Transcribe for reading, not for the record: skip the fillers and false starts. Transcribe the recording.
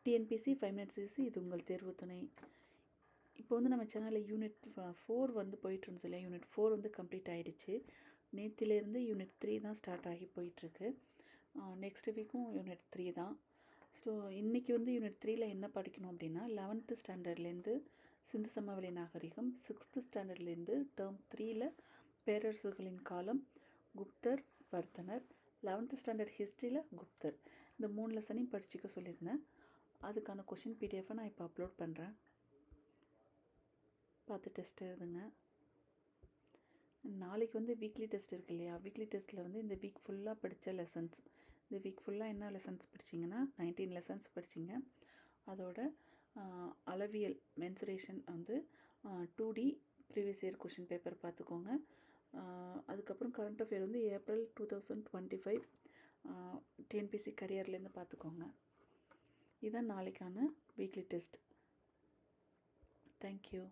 TNPSC 5 minutes easy, இது உங்கள் தேர்வு துணை. இப்போ வந்து நம்ம சேனலில் யூனிட் 4 வந்து போயிட்டு இருந்தது இல்லையா, யூனிட் 4 வந்து கம்ப்ளீட் ஆகிடுச்சு. நேற்றுலேருந்து யூனிட் 3 தான் ஸ்டார்ட் ஆகி போயிட்டுருக்கு. நெக்ஸ்ட் வீக்கும் யூனிட் 3 தான். ஸோ இன்றைக்கி வந்து யூனிட் 3ல் என்ன படிக்கணும் அப்படின்னா, 11th ஸ்டாண்டர்ட்லேருந்து சிந்து சமவெளி நாகரிகம், 6th ஸ்டாண்டர்ட்லேருந்து டேர்ம் 3ல் பேரரசுகளின் காலம், குப்தர், வர்த்தனர், 11th ஸ்டாண்டர்ட் ஹிஸ்ட்ரியில் குப்தர், இந்த 3 லெசனையும் படிச்சுக்க சொல்லியிருந்தேன். அதுக்கான கொஷின் பிடிஎஃபை நான் இப்போ அப்லோட் பண்ணுறேன், பார்த்து டெஸ்ட் எழுதுங்க. நாளைக்கு வந்து வீக்லி டெஸ்ட் இருக்கு இல்லையா, வீக்லி டெஸ்ட்டில் வந்து இந்த வீக் ஃபுல்லாக படித்த லெசன்ஸ், இந்த வீக் ஃபுல்லாக என்ன லெசன்ஸ் படிச்சிங்கன்னா 19 லெசன்ஸ் படிச்சிங்க. அதோட அளவியல் மென்சுரேஷன் வந்து 2D previous year question paper பார்த்துக்கோங்க. அதுக்கப்புறம் கரண்ட் அஃபேர் வந்து ஏப்ரல் 2025 டிஎன்பிசி கரியர்லேருந்து பார்த்துக்கோங்க. இதுதான் நாளைக்கான வீக்லி டெஸ்ட். தேங்க்யூ.